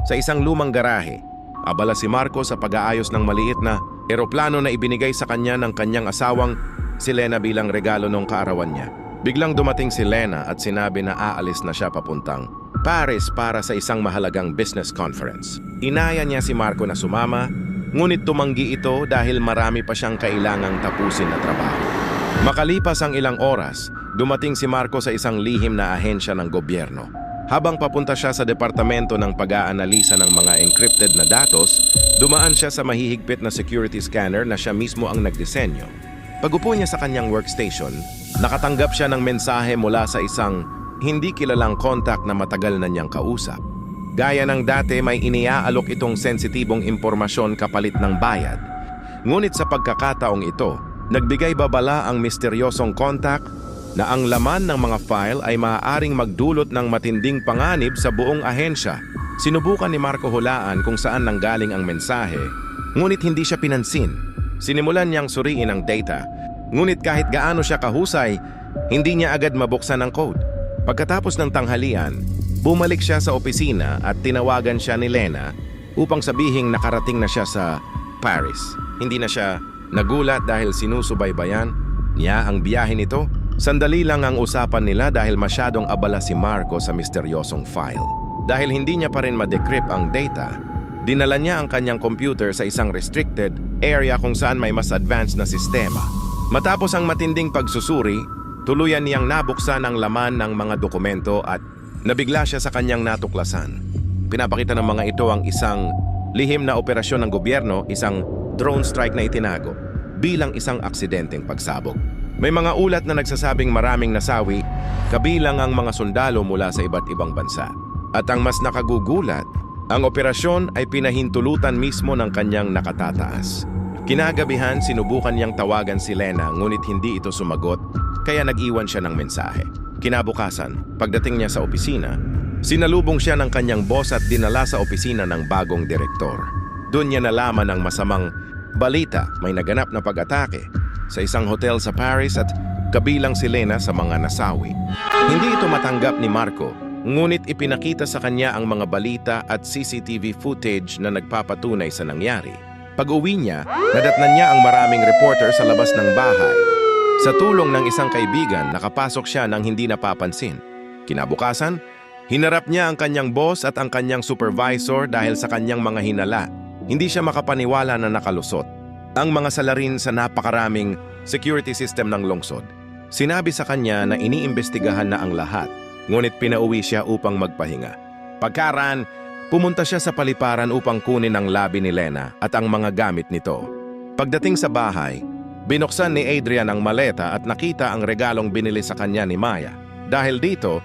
Sa isang lumang garahe, abala si Marco sa pag-aayos ng maliit na eroplano na ibinigay sa kanya ng kanyang asawang si Lena bilang regalo ng kaarawan niya. Biglang dumating si Lena at sinabi na aalis na siya papuntang Paris para sa isang mahalagang business conference. Inaya niya si Marco na sumama, ngunit tumanggi ito dahil marami pa siyang kailangang tapusin na trabaho. Makalipas ang ilang oras, dumating si Marco sa isang lihim na ahensya ng gobyerno. Habang papunta siya sa departamento ng pag-aanalisa ng mga encrypted na datos, dumaan siya sa mahihigpit na security scanner na siya mismo ang nagdisenyo. Pag-upo niya sa kanyang workstation, nakatanggap siya ng mensahe mula sa isang hindi kilalang contact na matagal na niyang kausap. Gaya ng dati, may iniaalok itong sensitibong impormasyon kapalit ng bayad. Ngunit sa pagkakataong ito, nagbigay babala ang misteryosong contact na ang laman ng mga file ay maaaring magdulot ng matinding panganib sa buong ahensya. Sinubukan ni Marco hulaan kung saan nanggaling ang mensahe, ngunit hindi siya pinansin. Sinimulan niyang suriin ang data, ngunit kahit gaano siya kahusay, hindi niya agad mabuksan ang code. Pagkatapos ng tanghalian, bumalik siya sa opisina at tinawagan siya ni Lena upang sabihing nakarating na siya sa Paris. Hindi na siya nagulat dahil sinusubaybayan niya ang biyahe nito. Sandali lang ang usapan nila dahil masyadong abala si Marco sa misteryosong file. Dahil hindi niya pa rin ma-decrypt ang data, dinala niya ang kanyang computer sa isang restricted area kung saan may mas advanced na sistema. Matapos ang matinding pagsusuri, tuluyan niyang nabuksan ang laman ng mga dokumento at nabigla siya sa kanyang natuklasan. Pinapakita ng mga ito ang isang lihim na operasyon ng gobyerno, isang drone strike na itinago bilang isang aksidenteng pagsabog. May mga ulat na nagsasabing maraming nasawi, kabilang ang mga sundalo mula sa iba't ibang bansa. At ang mas nakagugulat, ang operasyon ay pinahintulutan mismo ng kanyang nakatataas. Kinagabihan, sinubukan niyang tawagan si Lena ngunit hindi ito sumagot, kaya nag-iwan siya ng mensahe. Kinabukasan, pagdating niya sa opisina, sinalubong siya ng kanyang boss at dinala sa opisina ng bagong direktor. Doon niya nalaman ang masamang balita, may naganap na pag-atake sa isang hotel sa Paris at kabilang si Lena sa mga nasawi. Hindi ito matanggap ni Marco, ngunit ipinakita sa kanya ang mga balita at CCTV footage na nagpapatunay sa nangyari. Pag-uwi niya, nadatnan niya ang maraming reporter sa labas ng bahay. Sa tulong ng isang kaibigan, nakapasok siya nang hindi napapansin. Kinabukasan, hinarap niya ang kanyang boss at ang kanyang supervisor dahil sa kanyang mga hinala. Hindi siya makapaniwala na nakalusot ang mga salarin sa napakaraming security system ng lungsod. Sinabi sa kanya na iniimbestigahan na ang lahat, ngunit pinauwi siya upang magpahinga. Pagkaraan, pumunta siya sa paliparan upang kunin ang labi ni Lena at ang mga gamit nito. Pagdating sa bahay, binuksan ni Adrian ang maleta at nakita ang regalong binili sa kanya ni Maya. Dahil dito,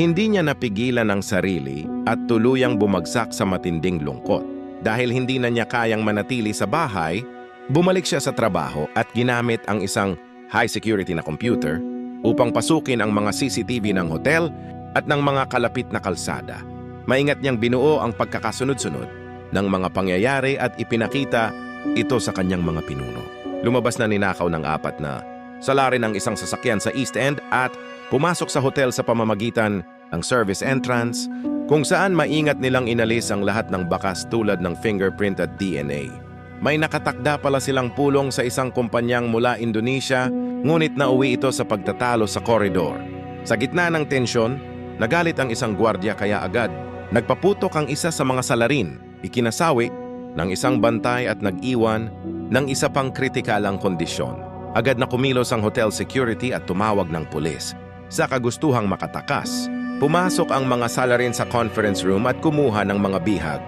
hindi niya napigilan ang sarili at tuluyang bumagsak sa matinding lungkot. Dahil hindi na niya kayang manatili sa bahay, bumalik siya sa trabaho at ginamit ang isang high-security na computer upang pasukin ang mga CCTV ng hotel at ng mga kalapit na kalsada. Maingat niyang binuo ang pagkakasunod-sunod ng mga pangyayari at ipinakita ito sa kanyang mga pinuno. Lumabas na ninakaw ng 4 na salarin ng isang sasakyan sa East End at pumasok sa hotel sa pamamagitan ng service entrance kung saan maingat nilang inalis ang lahat ng bakas tulad ng fingerprint at DNA. May nakatakda pala silang pulong sa isang kumpanyang mula Indonesia, ngunit nauwi ito sa pagtatalo sa koridor. Sa gitna ng tensyon, nagalit ang isang gwardiya kaya agad nagpaputok ang isa sa mga salarin, ikinasawi ng isang bantay at nag-iwan ng isa pang kritikalang kondisyon. Agad na kumilos ang hotel security at tumawag ng pulis. Sa kagustuhang makatakas, pumasok ang mga salarin sa conference room at kumuha ng mga bihag.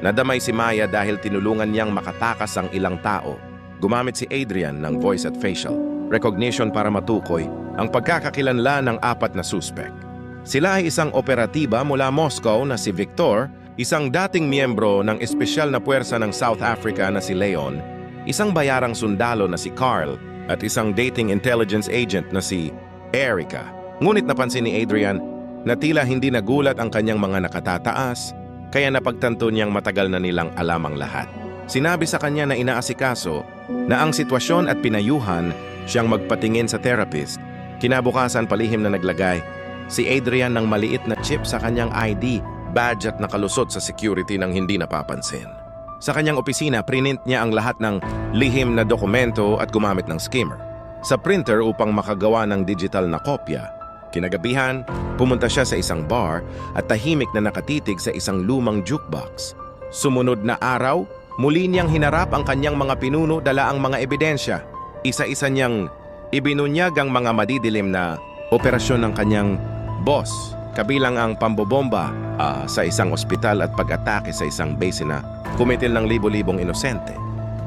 Nadamay si Maya dahil tinulungan niyang makatakas ang ilang tao. Gumamit si Adrian ng voice at facial recognition para matukoy ang pagkakakilanlan ng 4 na suspect. Sila ay isang operatiba mula Moscow na si Victor, isang dating miyembro ng espesyal na puwersa ng South Africa na si Leon, isang bayarang sundalo na si Carl, at isang dating intelligence agent na si Erica. Ngunit napansin ni Adrian na tila hindi nagulat ang kanyang mga nakatataas, kaya napagtanto niyang matagal na nilang alam ang lahat. Sinabi sa kanya na inaasikaso na ang sitwasyon at pinayuhan siyang magpatingin sa therapist. Kinabukasan palihim na naglagay si Adrian ng maliit na chip sa kanyang ID badge at nakalusot sa security nang hindi napapansin. Sa kanyang opisina, prinint niya ang lahat ng lihim na dokumento at gumamit ng skimmer sa printer upang makagawa ng digital na kopya. Kinagabihan, pumunta siya sa isang bar at tahimik na nakatitig sa isang lumang jukebox. Sumunod na araw, muli niyang hinarap ang kanyang mga pinuno dala ang mga ebidensya. Isa-isa niyang ibinunyag ang mga madidilim na operasyon ng kanyang boss, kabilang ang pambobomba sa isang ospital at pag-atake sa isang base na kumitil ng libo-libong inosente.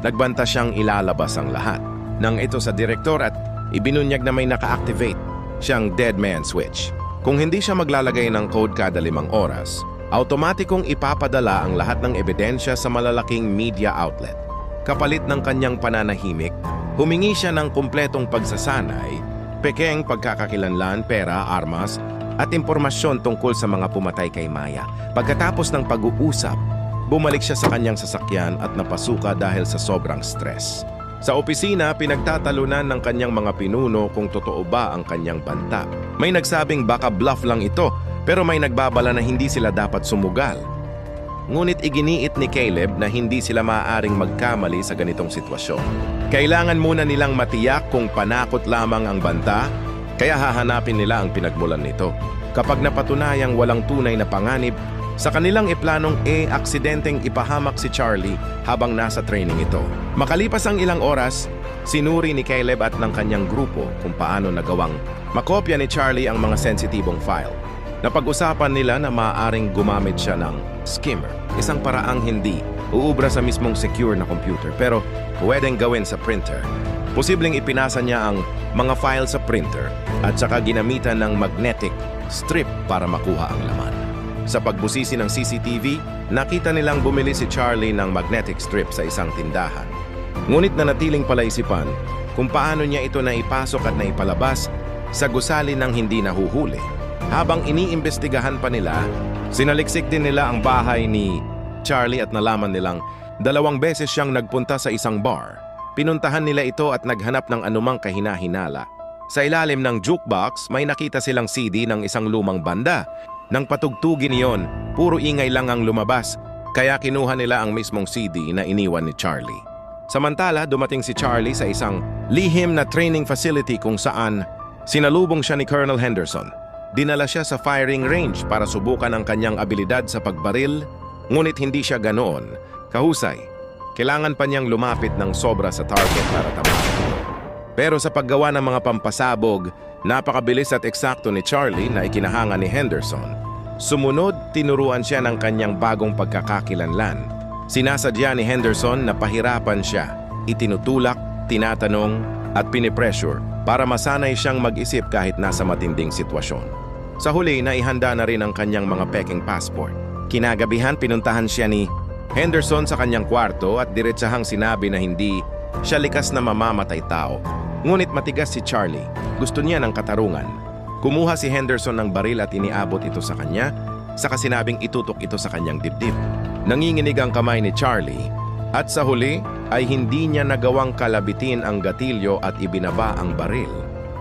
Nagbanta siyang ilalabas ang lahat nang ito sa direktor at ibinunyag na may naka-activate siyang dead man switch. Kung hindi siya maglalagay ng code kada 5 oras, automatikong ipapadala ang lahat ng ebidensya sa malalaking media outlet. Kapalit ng kanyang pananahimik, humingi siya ng kumpletong pagsasanay, pekeng pagkakakilanlan, pera, armas, at impormasyon tungkol sa mga pumatay kay Maya. Pagkatapos ng pag-uusap, bumalik siya sa kanyang sasakyan at napasuka dahil sa sobrang stress. Sa opisina, pinagtatalunan ng kanyang mga pinuno kung totoo ba ang kanyang banta. May nagsabing baka bluff lang ito, pero may nagbabala na hindi sila dapat sumugal. Ngunit iginiit ni Caleb na hindi sila maaaring magkamali sa ganitong sitwasyon. Kailangan muna nilang matiyak kung panakot lamang ang banta, kaya hahanapin nila ang pinagmulan nito. Kapag napatunayang walang tunay na panganib, sa kanilang iplanong aksidenteng ipahamak si Charlie habang nasa training ito. Makalipas ang ilang oras, sinuri ni Caleb at ng kanyang grupo kung paano nagawang makopya ni Charlie ang mga sensitibong file. Napag-usapan nila na maaaring gumamit siya ng skimmer, isang paraang hindi uubra sa mismong secure na computer pero pwedeng gawin sa printer. Posibleng ipinasa niya ang mga file sa printer at saka ginamitan ng magnetic strip para makuha ang laman. Sa pagbusisi ng CCTV, nakita nilang bumili si Charlie ng magnetic strip sa isang tindahan. Ngunit nanatiling palaisipan kung paano niya ito naipasok at naipalabas sa gusali ng hindi nahuhuli. Habang iniimbestigahan pa nila, sinaliksik din nila ang bahay ni Charlie at nalaman nilang 2 beses siyang nagpunta sa isang bar. Pinuntahan nila ito at naghanap ng anumang kahina-hinala. Sa ilalim ng jukebox, may nakita silang CD ng isang lumang banda. Nang patugtugin niyon, puro ingay lang ang lumabas, kaya kinuha nila ang mismong CD na iniwan ni Charlie. Samantala, dumating si Charlie sa isang lihim na training facility kung saan sinalubong siya ni Colonel Henderson. Dinala siya sa firing range para subukan ang kanyang abilidad sa pagbaril, ngunit hindi siya ganoon kahusay. Kailangan pa niyang lumapit ng sobra sa target para tamaan. Pero sa paggawa ng mga pampasabog, napakabilis at eksakto ni Charlie na ikinahanga ni Henderson. Sumunod, tinuruan siya ng kanyang bagong pagkakakilanlan. Sinasadya ni Henderson na pahirapan siya, itinutulak, tinatanong, at pinipressure para masanay siyang mag-isip kahit nasa matinding sitwasyon. Sa huli, naihanda na rin ang kanyang mga peking passport. Kinagabihan, pinuntahan siya ni Henderson sa kanyang kwarto at diretsahang sinabi na hindi siya likas na mamamatay tao. Ngunit matigas si Charlie. Gusto niya ng katarungan. Kumuha si Henderson ng baril at iniabot ito sa kanya, saka sinabing itutok ito sa kanyang dibdib. Nanginginig ang kamay ni Charlie, at sa huli ay hindi niya nagawang kalabitin ang gatilyo at ibinaba ang baril.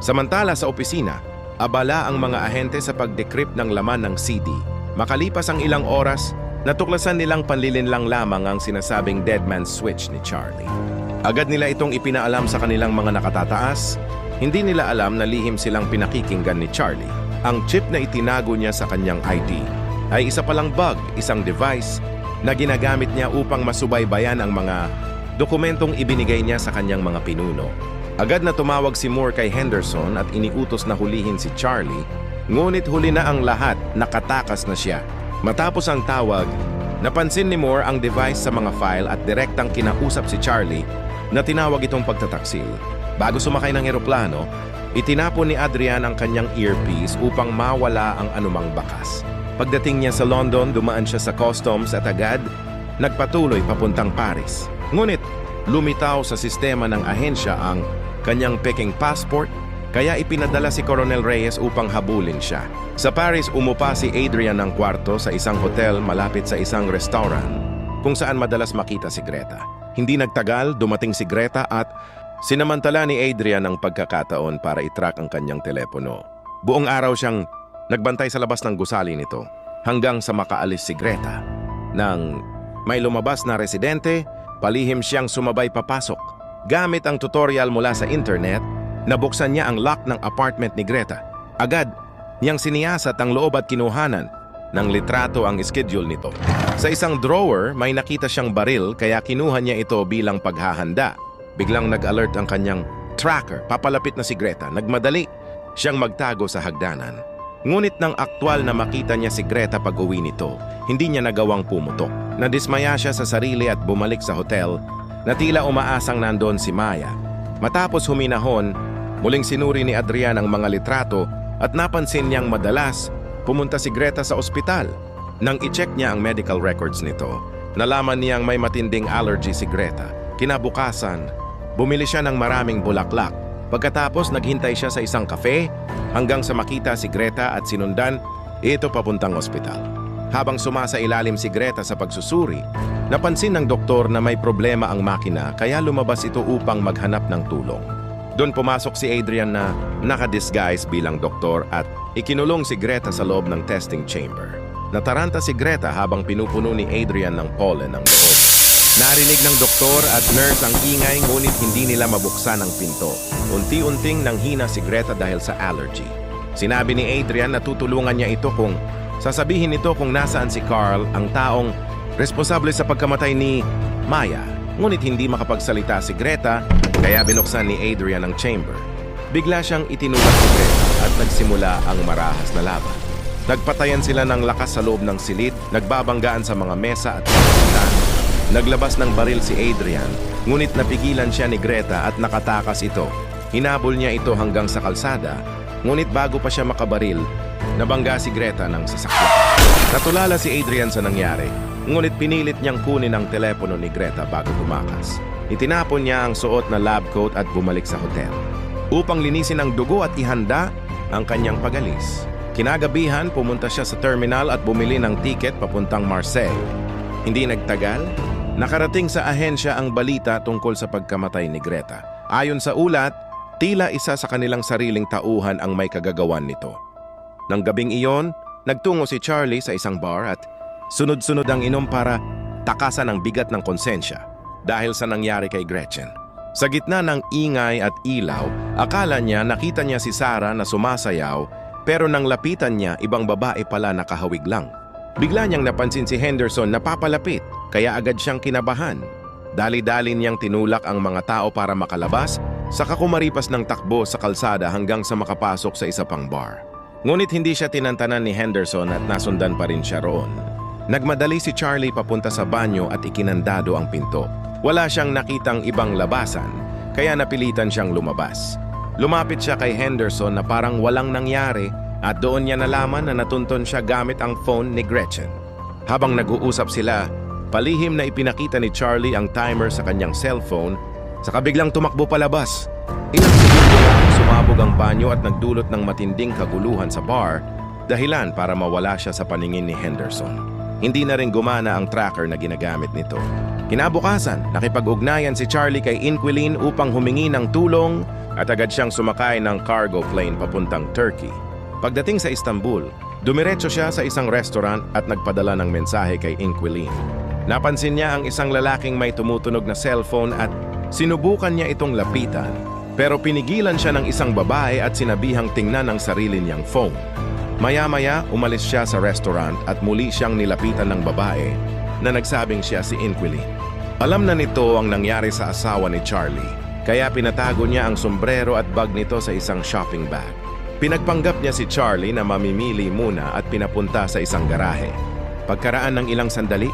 Samantala sa opisina, abala ang mga ahente sa pag-decrypt ng laman ng CD. Makalipas ang ilang oras, natuklasan nilang panlilinlang lamang ang sinasabing dead man switch ni Charlie. Agad nila itong ipinaalam sa kanilang mga nakatataas. Hindi nila alam na lihim silang pinakikinggan ni Charlie. Ang chip na itinago niya sa kanyang ID ay isa palang bug, isang device na ginagamit niya upang masubaybayan ang mga dokumentong ibinigay niya sa kanyang mga pinuno. Agad na tumawag si Moore kay Henderson at iniutos na hulihin si Charlie, ngunit huli na ang lahat, nakatakas na siya. Matapos ang tawag, napansin ni Moore ang device sa mga file at direktang kinausap si Charlie na tinawag itong pagtataksil. Bago sumakay ng eroplano, itinapon ni Adrian ang kanyang earpiece upang mawala ang anumang bakas. Pagdating niya sa London, dumaan siya sa customs at agad nagpatuloy papuntang Paris. Ngunit lumitaw sa sistema ng ahensya ang kanyang peking passport, kaya ipinadala si Colonel Reyes upang habulin siya. Sa Paris, umupa si Adrian ng kwarto sa isang hotel malapit sa isang restaurant kung saan madalas makita si Greta. Hindi nagtagal, dumating si Greta at sinamantala ni Adrian ang pagkakataon para i-track ang kanyang telepono. Buong araw siyang nagbantay sa labas ng gusali nito. hanggang sa makaalis si Greta. Nang may lumabas na residente, palihim siyang sumabay papasok. Gamit ang tutorial mula sa internet, nabuksan niya ang lock ng apartment ni Greta. Agad niyang siniyasat ang loob at kinuhanan ng litrato ang schedule nito. Sa isang drawer, may nakita siyang baril kaya kinuha niya ito bilang paghahanda. Biglang nag-alert ang kanyang tracker. Papalapit na si Greta. Nagmadali siyang magtago sa hagdanan. Ngunit nang aktwal na makita niya si Greta pag-uwi nito, hindi niya nagawang pumutok. Nadismaya siya sa sarili at bumalik sa hotel na tila umaasang nandoon si Maya. Matapos huminahon, muling sinuri ni Adrian ang mga litrato at napansin niyang madalas pumunta si Greta sa ospital. Nang i-check niya ang medical records nito, nalaman niyang may matinding allergy si Greta. Kinabukasan, bumili siya ng maraming bulaklak. Pagkatapos naghintay siya sa isang kafe hanggang sa makita si Greta at sinundan ito papuntang ospital. Habang sumasa ilalim si Greta sa pagsusuri, napansin ng doktor na may problema ang makina kaya lumabas ito upang maghanap ng tulong. Doon pumasok si Adrian na nakadisguise bilang doktor at ikinulong si Greta sa loob ng testing chamber. Nataranta si Greta habang pinupuno ni Adrian ng pollen ang loob. Narinig ng doktor at nurse ang ingay ngunit hindi nila mabuksan ang pinto. Unti-unting nanghina si Greta dahil sa allergy. Sinabi ni Adrian na tutulungan niya ito kung sasabihin nito kung nasaan si Carl, ang taong responsable sa pagkamatay ni Maya. Ngunit hindi makapagsalita si Greta kaya binuksan ni Adrian ang chamber. Bigla siyang itinulak si Greta at nagsimula ang marahas na laban. Nagpatayan sila ng lakas sa loob ng silid, nagbabanggaan sa mga mesa at pintuan. Naglabas ng baril si Adrian, ngunit napigilan siya ni Greta at nakatakas ito. Hinabol niya ito hanggang sa kalsada, ngunit bago pa siya makabaril, nabangga si Greta ng sasakyan. Natulala si Adrian sa nangyari, ngunit pinilit niyang kunin ang telepono ni Greta bago tumakas. Itinapon niya ang suot na lab coat at bumalik sa hotel upang linisin ang dugo at ihanda ang kanyang pagalis. Kinagabihan, pumunta siya sa terminal at bumili ng tiket papuntang Marseille. Hindi nagtagal, nakarating sa ahensya ang balita tungkol sa pagkamatay ni Greta. Ayon sa ulat, tila isa sa kanilang sariling tauhan ang may kagagawan nito. Nang gabing iyon, nagtungo si Charlie sa isang bar at sunod-sunod ang inom para takasan ang bigat ng konsensya dahil sa nangyari kay Gretchen. Sa gitna ng ingay at ilaw, akala niya nakita niya si Sarah na sumasayaw pero nang lapitan niya, ibang babae pala nakahawig lang. Bigla niyang napansin si Henderson na papalapit, kaya agad siyang kinabahan. Dali-dali niyang tinulak ang mga tao para makalabas, saka kumaripas ng takbo sa kalsada hanggang sa makapasok sa isa pang bar. Ngunit hindi siya tinantanan ni Henderson at nasundan pa rin siya roon. Nagmadali si Charlie papunta sa banyo at ikinandado ang pinto. Wala siyang nakitang ibang labasan, kaya napilitan siyang lumabas. Lumapit siya kay Henderson na parang walang nangyari at doon niya nalaman na natunton siya gamit ang phone ni Gretchen. Habang nag-uusap sila, palihim na ipinakita ni Charlie ang timer sa kanyang cellphone, saka biglang tumakbo palabas. Ilang segundo lang sumabog ang banyo at nagdulot ng matinding kaguluhan sa bar, dahilan para mawala siya sa paningin ni Henderson. Hindi na rin gumana ang tracker na ginagamit nito. Kinabukasan, nakipag-ugnayan si Charlie kay Inquilin upang humingi ng tulong at agad siyang sumakay ng cargo plane papuntang Turkey. Pagdating sa Istanbul, dumiretso siya sa isang restaurant at nagpadala ng mensahe kay Inquilin. Napansin niya ang isang lalaking may tumutunog na cellphone at sinubukan niya itong lapitan. Pero pinigilan siya ng isang babae at sinabihang tingnan ang sarili niyang phone. Maya-maya, umalis siya sa restaurant at muli siyang nilapitan ng babae na nagsabing siya si Inquilin. Alam na nito ang nangyari sa asawa ni Charlie, kaya pinatago niya ang sombrero at bag nito sa isang shopping bag. Pinagpanggap niya si Charlie na mamimili muna at pinapunta sa isang garahe. Pagkaraan ng ilang sandali,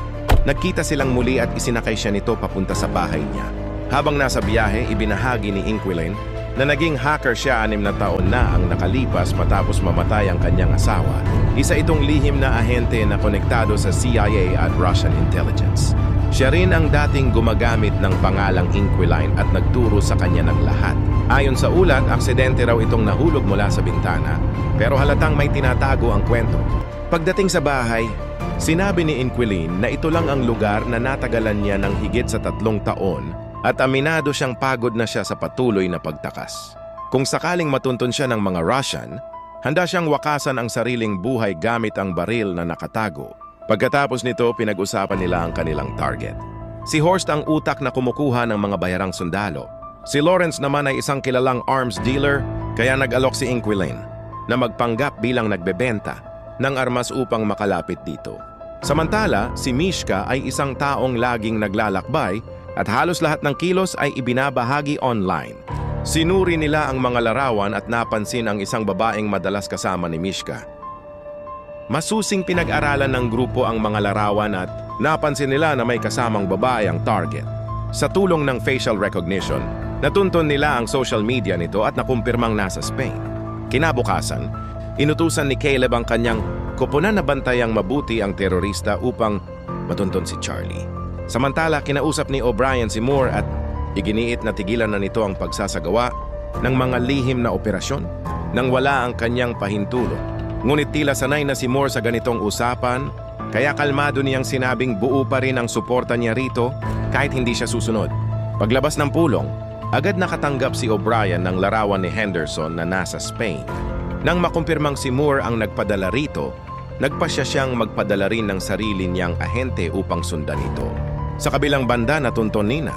nagkita silang muli at isinakay siya nito papunta sa bahay niya. Habang nasa biyahe, ibinahagi ni Inquilin na naging hacker siya 6 na taon na ang nakalipas matapos mamatay ang kanyang asawa. Isa itong lihim na ahente na konektado sa CIA at Russian intelligence. Siya rin ang dating gumagamit ng pangalang Inquilin at nagturo sa kanya ng lahat. Ayon sa ulat, aksidente raw itong nahulog mula sa bintana, pero halatang may tinatago ang kwento. Pagdating sa bahay, sinabi ni Inquilin na ito lang ang lugar na natagalan niya ng higit sa 3 taon at aminado siyang pagod na siya sa patuloy na pagtakas. Kung sakaling matuntun siya ng mga Russian, Handa siyang wakasan ang sariling buhay gamit ang baril na nakatago. Pagkatapos nito, pinag-usapan nila ang kanilang target. Si Horst ang utak na kumukuha ng mga bayarang sundalo. Si Lawrence naman ay isang kilalang arms dealer, kaya nag-alok si Inquilin na magpanggap bilang nagbebenta ng armas upang makalapit dito. Samantala, si Mishka ay isang taong laging naglalakbay at halos lahat ng kilos ay ibinabahagi online. Sinuri nila ang mga larawan at napansin ang isang babaeng madalas kasama ni Mishka. Masusing pinag-aralan ng grupo ang mga larawan at napansin nila na may kasamang babae ang target. Sa tulong ng facial recognition, natuntun nila ang social media nito at nakumpirmang nasa Spain. Kinabukasan, inutusan ni Caleb ang kanyang koponan na bantayang mabuti ang terorista upang matuntun si Charlie. Samantala, kinausap ni O'Brien si Moore at iginiit na tigilan na nito ang pagsasagawa ng mga lihim na operasyon nang wala ang kanyang pahintulot. Ngunit tila sanay na si Moore sa ganitong usapan, kaya kalmado niyang sinabing buo pa rin ang suporta niya rito kahit hindi siya susunod. Paglabas ng pulong, agad nakatanggap si O'Brien ng larawan ni Henderson na nasa Spain. Nang makumpirmang si Moore ang nagpadala rito, nagpasya siyang magpadala rin ng sarili niyang ahente upang sundan ito. Sa kabilang banda, natuntun nina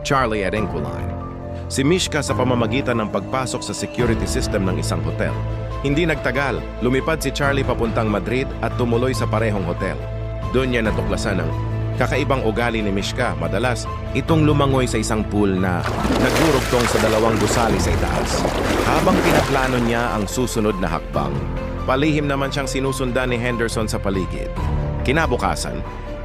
Charlie at Inquilin si Mishka sa pamamagitan ng pagpasok sa security system ng isang hotel. Hindi nagtagal, lumipad si Charlie papuntang Madrid at tumuloy sa parehong hotel. Doon niya natuklasan ang kakaibang ugali ni Mishka. Madalas, itong lumangoy sa isang pool na nagdurugtong sa dalawang gusali sa itaas. Habang pinaplano niya ang susunod na hakbang, palihim naman siyang sinusundan ni Henderson sa paligid. Kinabukasan,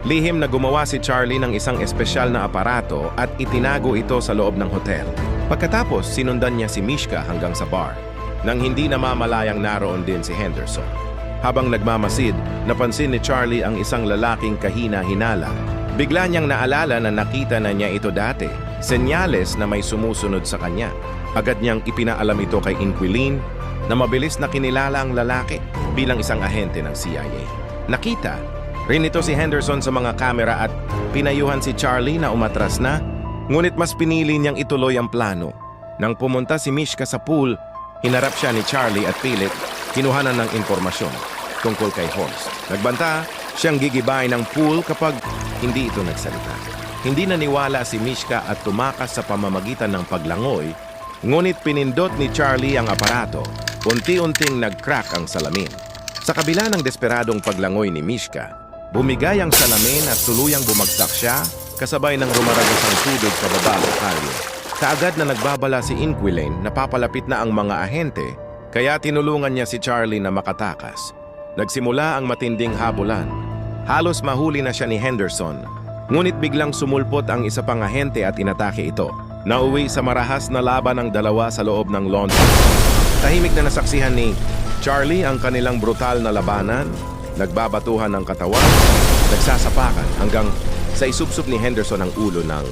lihim na gumawa si Charlie ng isang espesyal na aparato at itinago ito sa loob ng hotel. Pagkatapos, sinundan niya si Mishka hanggang sa bar. Nang hindi namamalayang naroon din si Henderson. Habang nagmamasid, napansin ni Charlie ang isang lalaking kahina-hinala. Bigla niyang naalala na nakita na niya ito dati, senyales na may sumusunod sa kanya. Agad niyang ipinaalam ito kay Inquilin na mabilis na kinilala ang lalaki bilang isang ahente ng CIA. Nakita rin ito si Henderson sa mga kamera at pinayuhan si Charlie na umatras na, ngunit mas pinili niyang ituloy ang plano. Nang pumunta si Mishka sa pool, hinarap siya ni Charlie at pilit kinuhanan ng impormasyon tungkol kay Horst. Nagbanta siyang gigibay ng pool kapag hindi ito nagsalita. Hindi naniwala si Mishka at tumakas sa pamamagitan ng paglangoy, ngunit pinindot ni Charlie ang aparato. Unti-unting nag-crack ang salamin. Sa kabila ng desperadong paglangoy ni Mishka, bumigay ang salamin at tuluyang bumagsak siya kasabay ng rumaragos ang tubig sa baba ng kalye. Kaagad na nagbabala si Inquilin na papalapit na ang mga ahente, kaya tinulungan niya si Charlie na makatakas. Nagsimula ang matinding habulan. Halos mahuli na siya ni Henderson, ngunit biglang sumulpot ang isa pang ahente at inatake ito. Nauwi sa marahas na laban ng dalawa sa loob ng laundry. Tahimik na nasaksihan ni Charlie ang kanilang brutal na labanan, nagbabatuhan ng katawan, nagsasapakan hanggang sa isupsup ni Henderson ang ulo ng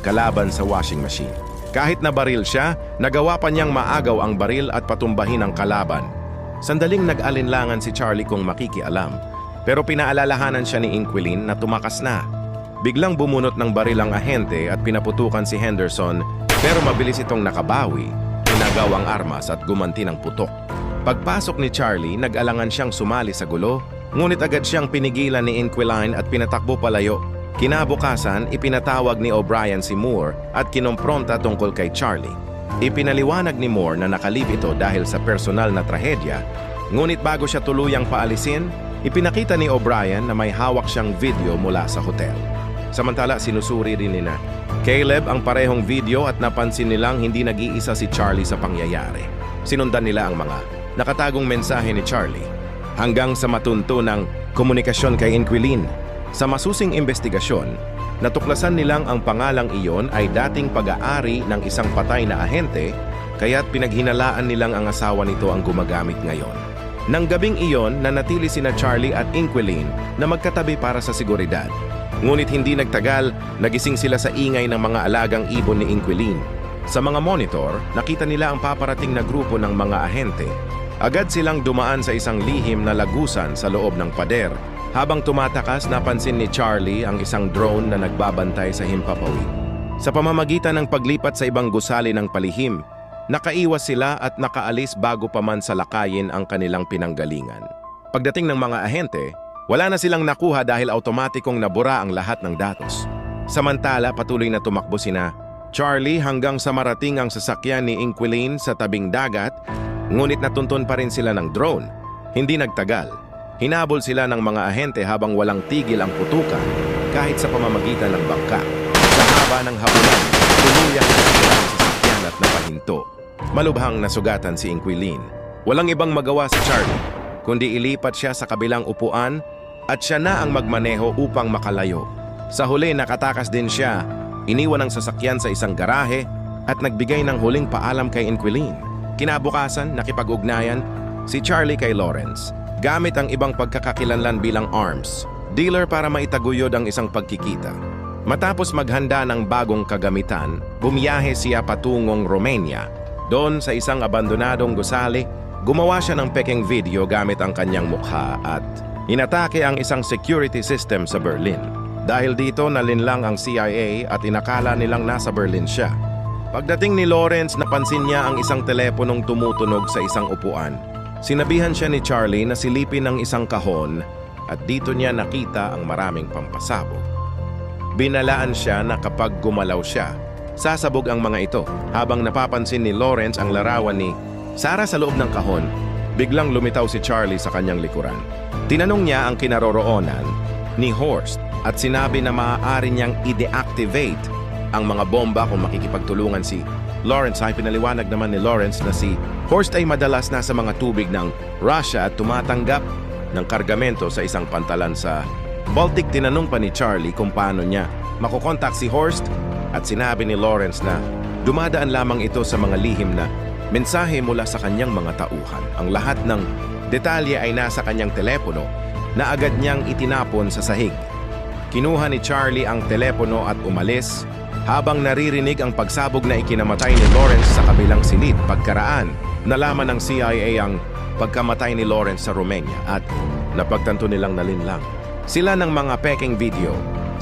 kalaban sa washing machine. Kahit na baril siya, nagawa pa niyang maagaw ang baril at patumbahin ang kalaban. Sandaling nag-alinlangan si Charlie kung makikialam, pero pinaalalahanan siya ni Inquilin na tumakas na. Biglang bumunot ng baril ang ahente at pinaputukan si Henderson, pero mabilis itong nakabawi, inagaw ang armas at gumanti ng putok. Pagpasok ni Charlie, nag-alangan siyang sumali sa gulo, ngunit agad siyang pinigilan ni Inquilin at pinatakbo palayo. Kinabukasan, ipinatawag ni O'Brien si Moore at kinompronta tungkol kay Charlie. Ipinaliwanag ni Moore na nakalib ito dahil sa personal na trahedya, ngunit bago siya tuluyang paalisin, ipinakita ni O'Brien na may hawak siyang video mula sa hotel. Samantala, sinusuri rin nina Caleb ang parehong video at napansin nilang hindi nag-iisa si Charlie sa pangyayari. Sinundan nila ang mga nakatagong mensahe ni Charlie hanggang sa matunto ng komunikasyon kay Inquilin. Sa masusing investigasyon, natuklasan nilang ang pangalang iyon ay dating pag-aari ng isang patay na ahente, kaya't pinaghinalaan nilang ang asawa nito ang gumagamit ngayon. Nang gabing iyon, nanatili sina Charlie at Inquilin na magkatabi para sa seguridad. Ngunit hindi nagtagal, nagising sila sa ingay ng mga alagang ibon ni Inquilin. Sa mga monitor, nakita nila ang paparating na grupo ng mga ahente. Agad silang dumaan sa isang lihim na lagusan sa loob ng pader. Habang tumatakas, napansin ni Charlie ang isang drone na nagbabantay sa himpapawid. Sa pamamagitan ng paglipat sa ibang gusali ng palihim, Nakaiwas sila at nakaalis bago pa man salakayin ang kanilang pinanggalingan. Pagdating ng mga ahente, wala na silang nakuha dahil automatikong nabura ang lahat ng datos. Samantala, patuloy na tumakbo sina Charlie hanggang sa marating ang sasakyan ni Inquilin sa tabing dagat, ngunit natuntun pa rin sila ng drone. Hindi nagtagal. Hinabol sila ng mga ahente habang walang tigil ang putukan kahit sa pamamagitan ng bangka. Sa haba ng habulan, tuluyang nasira ang sasakyan at napahinto. Malubhang nasugatan si Inquilin. Walang ibang magawa si Charlie, kundi ilipat siya sa kabilang upuan at siya na ang magmaneho upang makalayo. Sa huli, nakatakas din siya. Iniwan ang sasakyan sa isang garahe at nagbigay ng huling paalam kay Inquilin. Kinabukasan, nakipag-ugnayan si Charlie kay Lawrence gamit ang ibang pagkakakilanlan bilang arms dealer para maitaguyod ang isang pagkikita. Matapos maghanda ng bagong kagamitan, bumiyahe siya patungong Romania. Doon sa isang abandonadong gusali, gumawa siya ng peking video gamit ang kanyang mukha at inatake ang isang security system sa Berlin. Dahil dito nalinlang ang CIA at inakala nilang nasa Berlin siya. Pagdating ni Lawrence, napansin niya ang isang teleponong tumutunog sa isang upuan. Sinabihan siya ni Charlie na silipin ang isang kahon at dito niya nakita ang maraming pampasabog. Binalaan siya na kapag gumalaw siya, sasabog ang mga ito. Habang napapansin ni Lawrence ang larawan ni Sarah sa loob ng kahon, biglang lumitaw si Charlie sa kanyang likuran. Tinanong niya ang kinaroroonan ni Horst at sinabi na maaari niyang i-deactivate ang mga bomba kung makikipagtulungan si Lawrence. Ay pinaliwanag naman ni Lawrence na si Horst ay madalas nasa mga tubig ng Russia at tumatanggap ng kargamento sa isang pantalan sa Baltic. Tinanong pa ni Charlie kung paano niya makukontak si Horst at sinabi ni Lawrence na dumadaan lamang ito sa mga lihim na mensahe mula sa kanyang mga tauhan. Ang lahat ng detalye ay nasa kanyang telepono na agad niyang itinapon sa sahig. Kinuha ni Charlie ang telepono at umalis habang naririnig ang pagsabog na ikinamatay ni Lawrence sa kabilang silid. Pagkaraan, nalaman ng CIA ang pagkamatay ni Lawrence sa Romania at napagtanto nilang nalinlang sila ng mga peking video.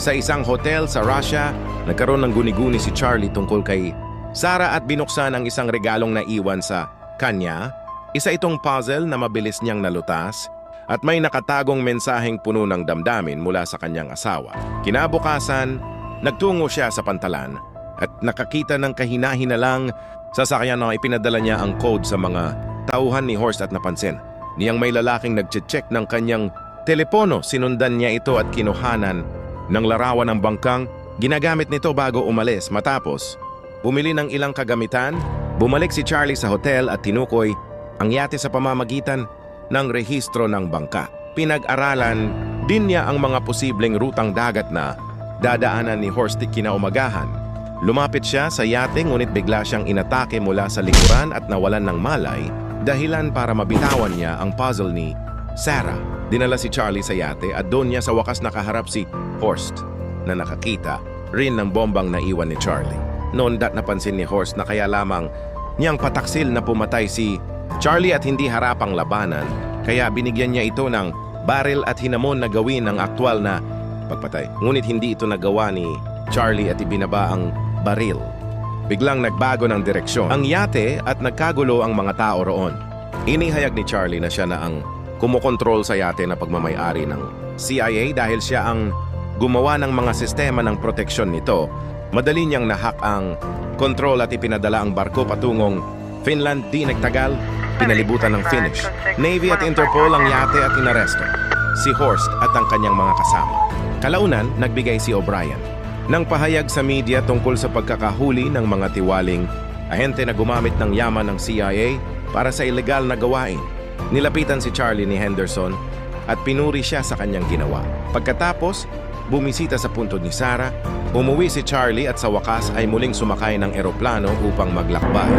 Sa isang hotel sa Russia, nagkaroon ng guni-guni si Charlie tungkol kay Sarah at binuksan ang isang regalong naiwan sa kanya. Isa itong puzzle na mabilis niyang nalutas at may nakatagong mensaheng puno ng damdamin mula sa kanyang asawa. Kinabukasan, nagtungo siya sa pantalan at nakakita ng kahina-hinalang sasakyan na ipinadala niya ang code sa mga tauhan ni Horst at napansin niyang may lalaking nagche-check ng kanyang telepono. Sinundan niya ito at kinuhanan ng larawan ng bangkang ginagamit nito bago umalis. Matapos bumili ng ilang kagamitan, bumalik si Charlie sa hotel at tinukoy ang yate sa pamamagitan ng rehistro ng bangka. Pinag-aralan din niya ang mga posibleng rutang dagat na dadaanan ni Horst kinaumagahan. Lumapit siya sa yate ngunit bigla siyang inatake mula sa likuran at nawalan ng malay, dahilan para mabitawan niya ang puzzle ni Sarah. Dinala si Charlie sa yate at doon niya sa wakas nakaharap si Horst na nakakita rin ng bombang naiwan ni Charlie. Noon napansin ni Horst na kaya lamang niyang pataksil na pumatay si Charlie at hindi harapang labanan, kaya binigyan niya ito ng baril at hinamon na gawin ang aktwal na pagpatay. Ngunit hindi ito nagawa ni Charlie at ibinaba ang baril. Biglang nagbago ng direksyon ang yate at nagkagulo ang mga tao roon. Inihayag ni Charlie na siya na ang kumokontrol sa yate na pagmamayari ng CIA dahil siya ang gumawa ng mga sistema ng proteksyon nito. Madali niyang nahack ang kontrol at ipinadala ang barko patungong Finland. Di nagtagal, pinalibutan ng Finnish Navy at Interpol ang yate at inaresto si Horst at ang kanyang mga kasama. Kalaunan, nagbigay si O'Brien ng pahayag sa media tungkol sa pagkakahuli ng mga tiwaling ahente na gumamit ng yaman ng CIA para sa ilegal na gawain. Nilapitan si Charlie ni Henderson at pinuri siya sa kanyang ginawa. Pagkatapos, bumisita sa puntod ni Sarah, umuwi si Charlie at sa wakas ay muling sumakay ng eroplano upang maglakbay.